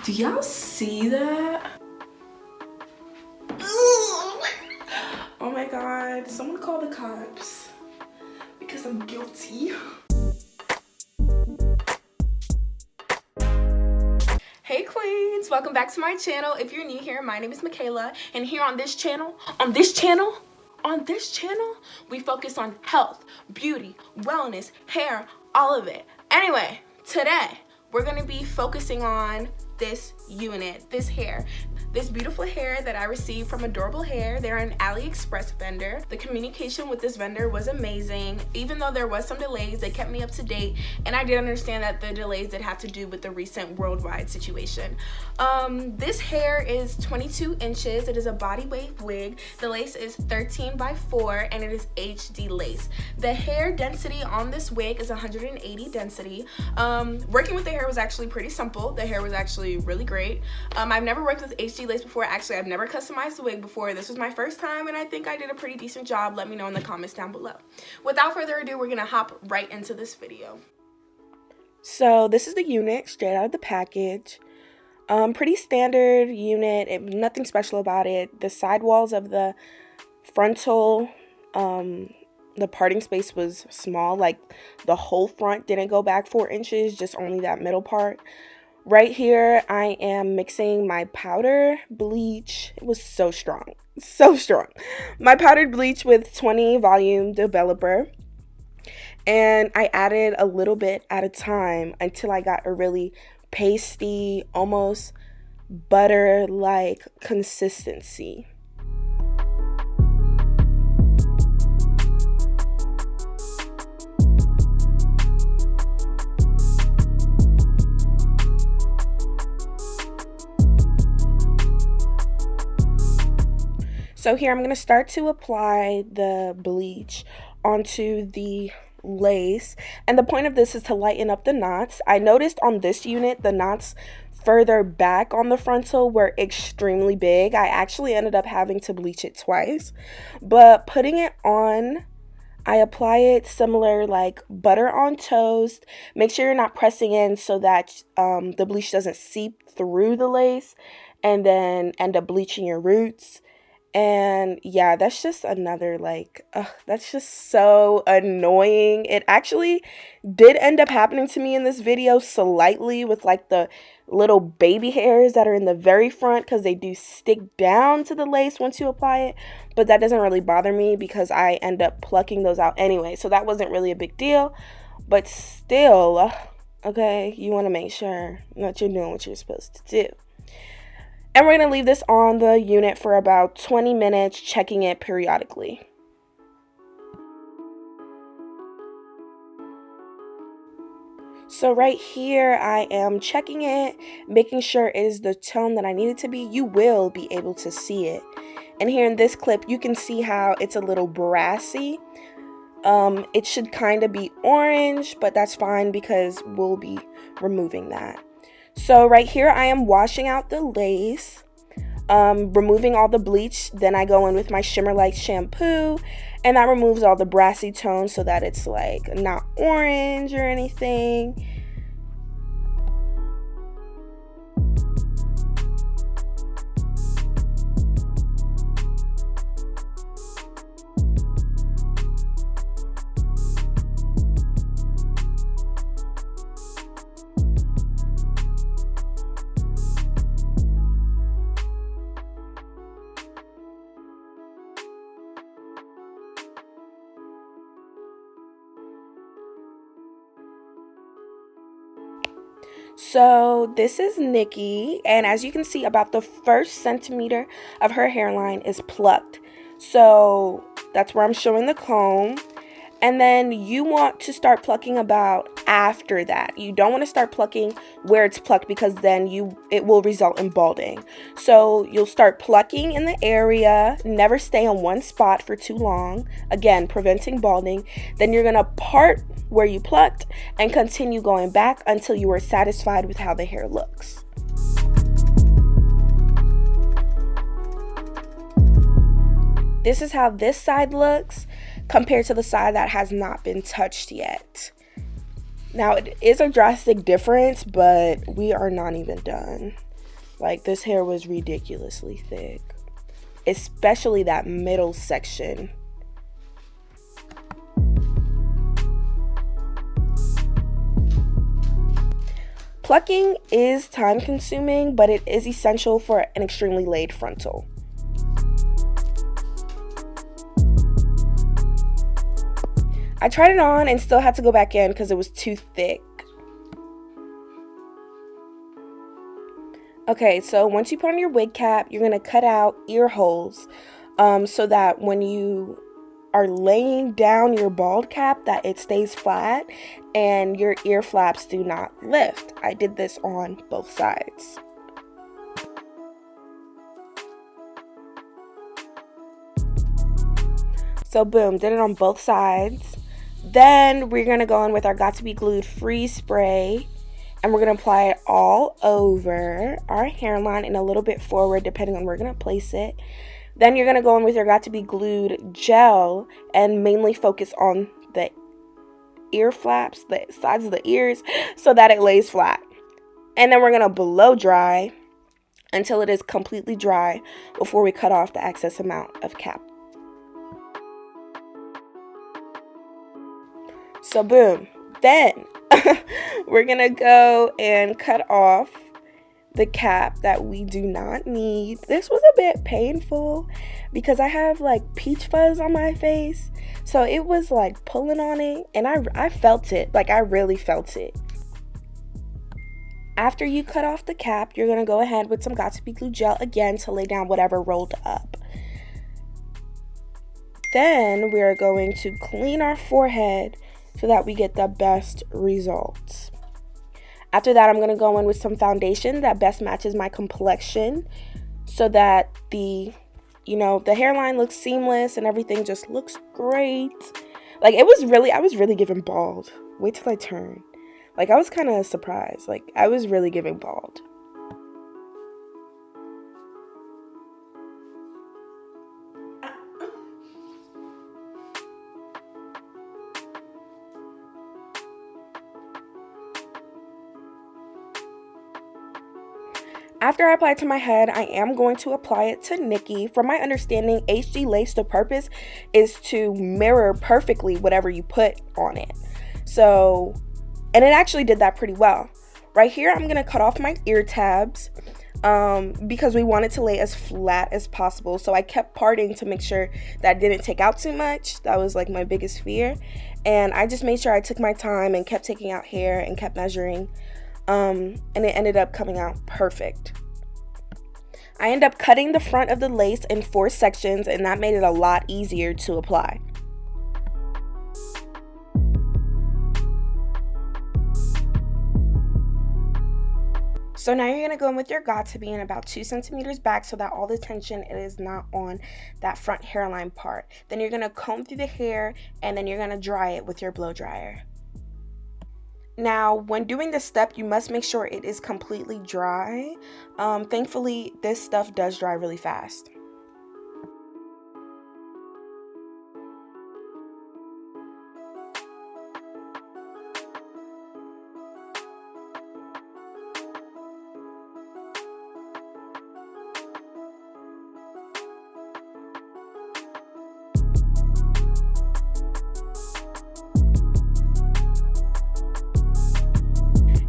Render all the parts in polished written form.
Do y'all see that? Oh my god, someone call the cops because I'm guilty. Hey queens, welcome back to my channel. If you're new here, my name is Michaela, and here on this channel, we focus on health, beauty, wellness, hair, all of it. Anyway, today we're gonna be focusing on this unit, this hair. This beautiful hair that I received from Adorable Hair. They're an AliExpress vendor. The communication with this vendor was amazing. Even though there was some delays, they kept me up to date, and I did understand that the delays did have to do with the recent worldwide situation. This hair is 22 inches. It is a body wave wig. The lace is 13 by 4, and it is HD lace. The hair density on this wig is 180 density. Working with the hair was actually pretty simple. The hair was actually really great. I've never worked with HD lace before. Actually, I've never customized the wig before. This was my first time, and I think I did a pretty decent job. Let me know in the comments down below. Without further ado, we're gonna hop right into this video. So this is the unit straight out of the package. Pretty standard unit. Nothing special about it. The sidewalls of the frontal, the parting space was small. Like the whole front didn't go back 4 inches, just only that middle part. Right here, I am mixing my powder bleach. It was so strong, so strong. My powdered bleach with 20 volume developer. And I added a little bit at a time until I got a really pasty, almost butter-like consistency. So here I'm going to start to apply the bleach onto the lace, and the point of this is to lighten up the knots. I noticed on this unit the knots further back on the frontal were extremely big. I actually ended up having to bleach it twice, but putting it on, I apply it similar like butter on toast. Make sure you're not pressing in so that the bleach doesn't seep through the lace and then end up bleaching your roots. And yeah, that's just another that's just so annoying. It actually did end up happening to me in this video slightly with like the little baby hairs that are in the very front, because they do stick down to the lace once you apply it. But that doesn't really bother me because I end up plucking those out anyway. So that wasn't really a big deal. But still, okay, you want to make sure that you're doing what you're supposed to do. And we're going to leave this on the unit for about 20 minutes, checking it periodically. So right here, I am checking it, making sure it is the tone that I need it to be. You will be able to see it. And here in this clip, you can see how it's a little brassy. It should kind of be orange, but that's fine because we'll be removing that. So right here, I am washing out the lace, removing all the bleach. Then I go in with my Shimmer Light shampoo, and that removes all the brassy tones so that it's like not orange or anything. So this is Nikki, and as you can see, about the first centimeter of her hairline is plucked. So that's where I'm showing the comb. And then you want to start plucking about after that. You don't want to start plucking where it's plucked, because then it will result in balding. So you'll start plucking in the area, never stay on one spot for too long, again preventing balding. Then you're going to part where you plucked and continue going back until you are satisfied with how the hair looks. This is how this side looks compared to the side that has not been touched yet. Now, it is a drastic difference, but we are not even done. Like, this hair was ridiculously thick, especially that middle section. Plucking is time consuming, but it is essential for an extremely laid frontal. I tried it on and still had to go back in because it was too thick. Okay, so once you put on your wig cap, you're going to cut out ear holes so that when you are laying down your bald cap that it stays flat and your ear flaps do not lift. I did this on both sides. So boom, did it on both sides. Then we're going to go in with our Got To Be Glued Freeze Spray, and we're going to apply it all over our hairline and a little bit forward depending on where we're going to place it. Then you're going to go in with your Got To Be Glued Gel and mainly focus on the ear flaps, the sides of the ears, so that it lays flat. And then we're going to blow dry until it is completely dry before we cut off the excess amount of cap. So boom, then we're gonna go and cut off the cap that we do not need. This was a bit painful because I have like peach fuzz on my face, so it was like pulling on it, and I felt it, like I really felt it. After you cut off the cap, you're gonna go ahead with some Got To Be Glued gel again to lay down whatever rolled up. Then we are going to clean our forehead so that we get the best results. After that, I'm going to go in with some foundation that best matches my complexion so that the hairline looks seamless and everything just looks great. Like, I was really giving bald. Wait till I turn. Like, I was kind of surprised. Like, I was really giving bald. After I apply it to my head, I am going to apply it to Nikki. From my understanding, HD lace, the purpose is to mirror perfectly whatever you put on it. So, and it actually did that pretty well. Right here, I'm going to cut off my ear tabs because we want it to lay as flat as possible. So I kept parting to make sure that I didn't take out too much. That was like my biggest fear. And I just made sure I took my time and kept taking out hair and kept measuring. And it ended up coming out perfect. I ended up cutting the front of the lace in 4 sections, and that made it a lot easier to apply. So now you're going to go in with your Got To Be in about 2 centimeters back so that all the tension is not on that front hairline part. Then you're going to comb through the hair, and then you're going to dry it with your blow dryer. Now, when doing this step, you must make sure it is completely dry. Thankfully, this stuff does dry really fast.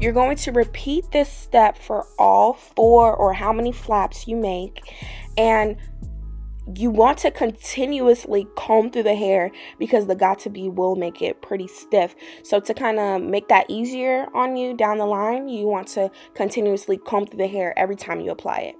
You're going to repeat this step for all 4 or how many flaps you make, and you want to continuously comb through the hair because the Got To Be will make it pretty stiff. So to kind of make that easier on you down the line, you want to continuously comb through the hair every time you apply it.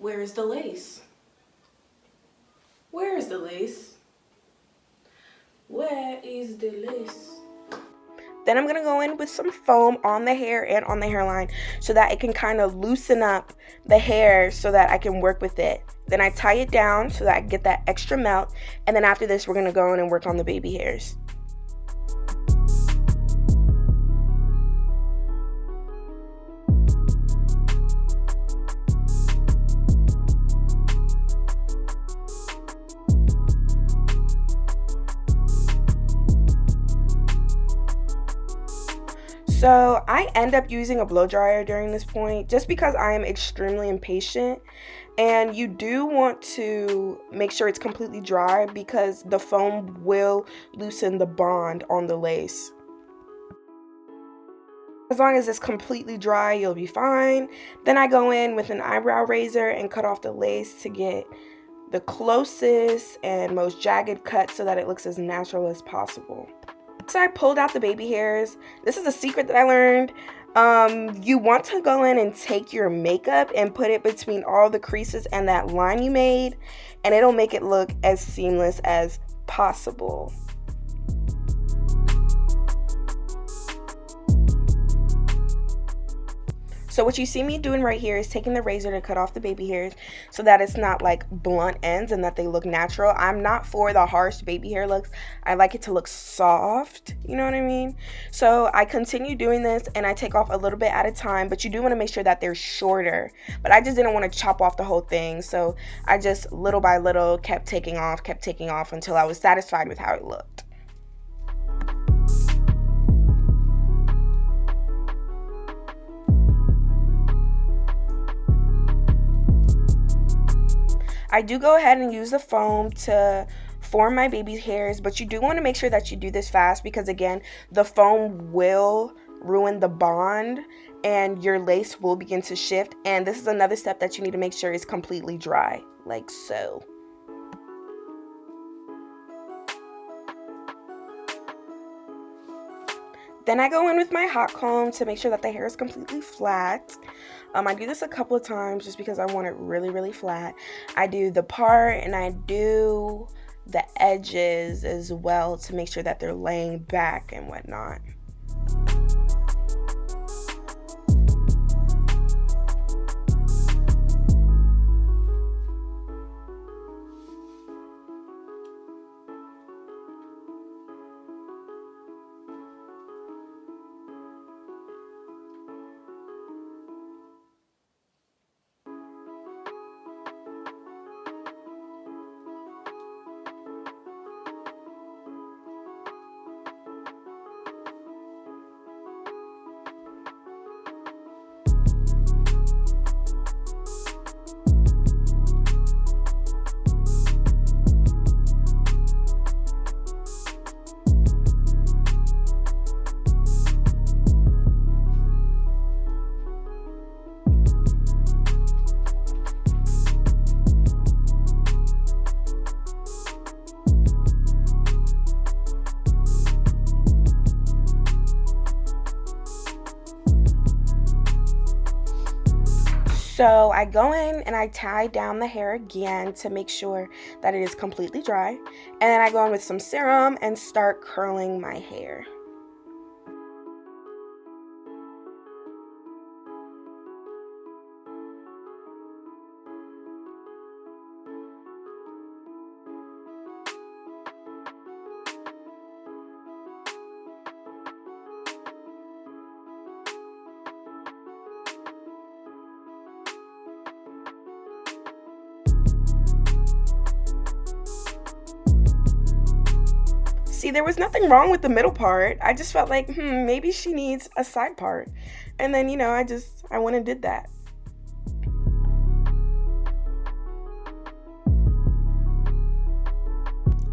Where's the lace? Where is the lace? lace? Where is the lace? Then I'm gonna go in with some foam on the hair and on the hairline so that it can kind of loosen up the hair so that I can work with it. Then I tie it down so that I get that extra melt, and then after this we're gonna go in and work on the baby hairs. So I end up using a blow dryer during this point just because I am extremely impatient, and you do want to make sure it's completely dry because the foam will loosen the bond on the lace. As long as it's completely dry, you'll be fine. Then I go in with an eyebrow razor and cut off the lace to get the closest and most jagged cut so that it looks as natural as possible. So I pulled out the baby hairs. This is a secret that I learned. You want to go in and take your makeup and put it between all the creases and that line you made, and it'll make it look as seamless as possible. So what you see me doing right here is taking the razor to cut off the baby hairs so that it's not like blunt ends and that they look natural. I'm not for the harsh baby hair looks. I like it to look soft, you know what I mean? So I continue doing this and I take off a little bit at a time, but you do want to make sure that they're shorter. But I just didn't want to chop off the whole thing, so I just little by little kept taking off until I was satisfied with how it looked. I do go ahead and use the foam to form my baby's hairs, but you do want to make sure that you do this fast because, again, the foam will ruin the bond and your lace will begin to shift. And this is another step that you need to make sure is completely dry, like so. Then I go in with my hot comb to make sure that the hair is completely flat. I do this a couple of times just because I want it really, really flat. I do the part and I do the edges as well to make sure that they're laying back and whatnot. So I go in and I tie down the hair again to make sure that it is completely dry. And then I go in with some serum and start curling my hair. See, there was nothing wrong with the middle part. I just felt like, maybe she needs a side part. And then, I went and did that.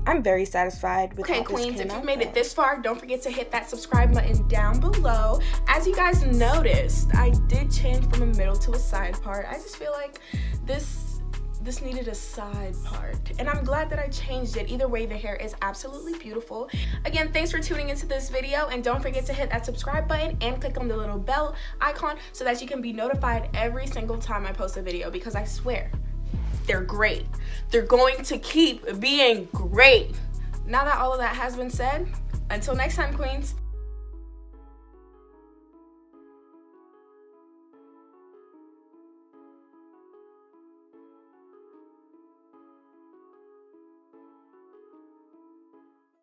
I'm very satisfied with how this Queens, came if out you've made though. it this far, don't forget to hit that subscribe button down below. As you guys noticed, I did change from a middle to a side part. I just feel like this needed a side part, and I'm glad that I changed it. Either way, the hair is absolutely beautiful. Again, thanks for tuning into this video, and don't forget to hit that subscribe button and click on the little bell icon so that you can be notified every single time I post a video, because I swear they're great. They're going to keep being great. Now that all of that has been said, until next time, queens.